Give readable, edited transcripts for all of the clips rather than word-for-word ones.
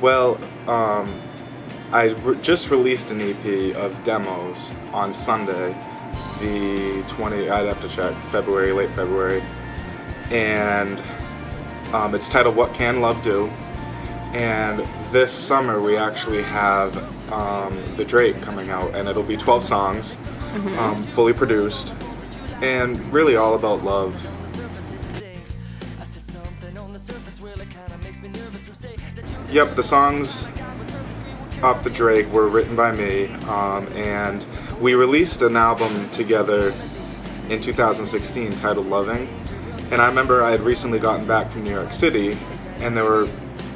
Well, just released an EP of demos on Sunday, the 20, I'd have to check, February, late February. And it's titled What Can Love Do? And this summer we actually have The Drake coming out, and it'll be 12 songs, fully produced, and really all about love. Yep, the songs off the Drake were written by me, and we released an album together in 2016 titled Loving. And I remember I had recently gotten back from New York City, and there were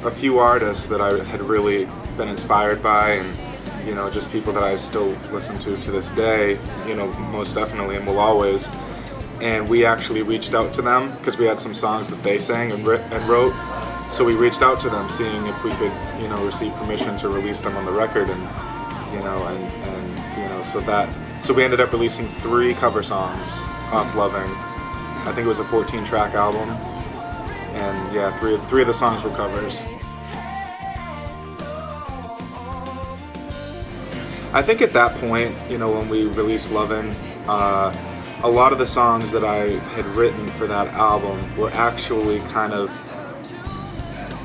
a few artists that I had really been inspired by, and just people that I still listen to this day, most definitely and will always. And we actually reached out to them because we had some songs that they sang and wrote. So we reached out to them, seeing if we could, receive permission to release them on the record, and so we ended up releasing 3 cover songs off Loving. I think it was a 14-track album, and yeah, three of the songs were covers. I think at that point, when we released Lovin', a lot of the songs that I had written for that album were actually kind of,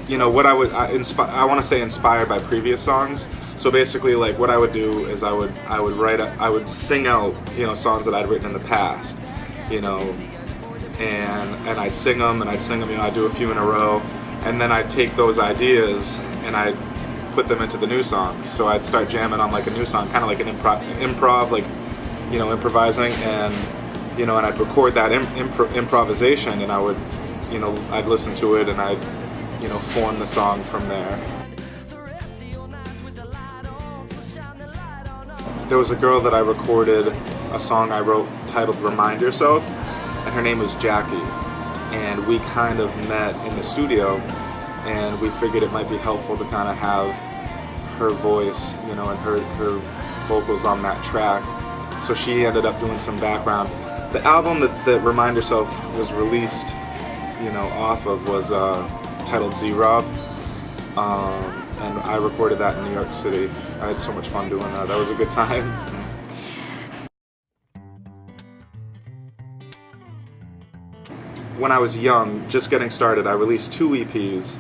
what I want to say inspired by previous songs. So basically, like, what I would do is I would sing out, songs that I'd written in the past, and I'd sing them, I'd do a few in a row, and then I'd take those ideas and I'd put them into the new songs. So I'd start jamming on like a new song, kind of like an improv, like, improvising, and and I'd record that improvisation, and I would, I'd listen to it, and I'd, form the song from there. There was a girl that I recorded a song I wrote titled Remind Yourself, and her name was Jackie, and we kind of met in the studio, and we figured it might be helpful to kind of have her voice, and her vocals on that track. So she ended up doing some background. The album that Remind Yourself was released, off of was titled Z-Rob, and I recorded that in New York City. I had so much fun doing that. That was a good time. When I was young, just getting started, I released 2 EPs.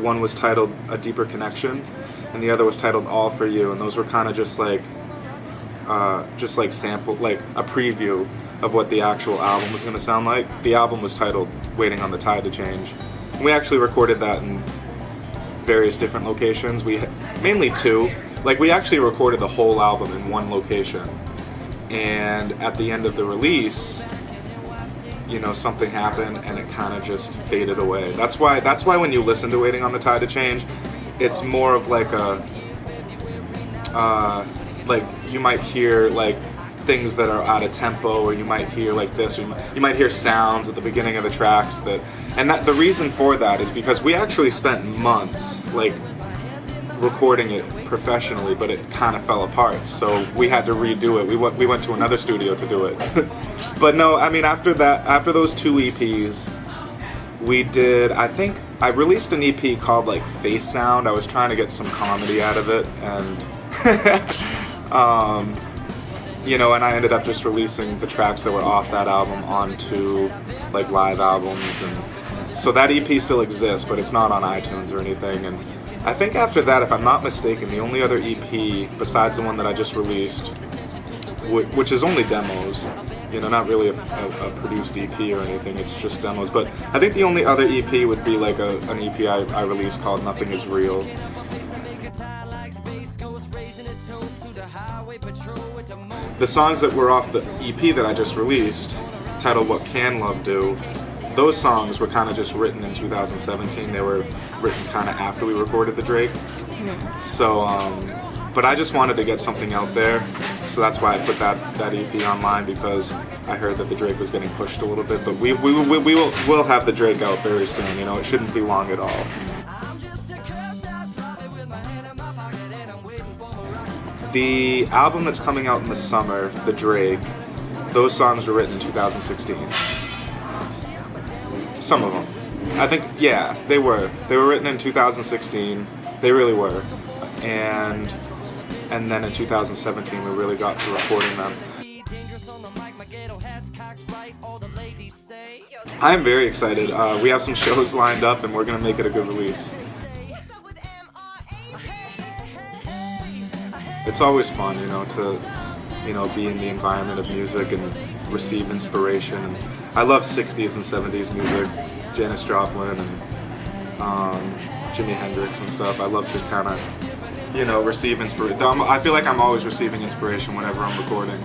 One was titled A Deeper Connection, and the other was titled All For You, and those were kind of just like sample, like a preview of what the actual album was going to sound like. The album was titled Waiting on the Tide to Change. We actually recorded that in various different locations. We mainly 2. Like, we actually recorded the whole album in one location, and at the end of the release, something happened and it kind of just faded away. That's why when you listen to Waiting on the Tide to Change, it's more of like a like, you might hear like things that are out of tempo, or you might hear like this, or you might hear sounds at the beginning of the tracks that the reason for that is because we actually spent months like recording it professionally, but it kind of fell apart, so we had to redo it. We went to another studio to do it. But no, I mean, after those 2 EPs, we did, I think I released an EP called like Face Sound. I was trying to get some comedy out of it, and and I ended up just releasing the tracks that were off that album onto like live albums, and so that EP still exists, but it's not on iTunes or anything. And I think after that, if I'm not mistaken, the only other EP besides the one that I just released, which is only demos, not really a produced EP or anything, it's just demos, but I think the only other EP would be like an EP I released called Nothing Is Real. The songs that were off the EP that I just released, titled What Can Love Do, those songs were kind of just written in 2017. They were written kind of after we recorded the Drake. So, but I just wanted to get something out there, so that's why I put that EP online, because I heard that the Drake was getting pushed a little bit. But we'll have the Drake out very soon. It shouldn't be long at all. The album that's coming out in the summer, The Drake, those songs were written in 2016. Some of them. I think, yeah, they were. They were written in 2016. They really were. And then in 2017 we really got to recording them. I'm very excited. We have some shows lined up and we're going to make it a good release. It's always fun, to be in the environment of music and receive inspiration. And I love 60s and 70s music, Janis Joplin and Jimi Hendrix and stuff. I love to kind of, receive inspiration. I feel like I'm always receiving inspiration whenever I'm recording.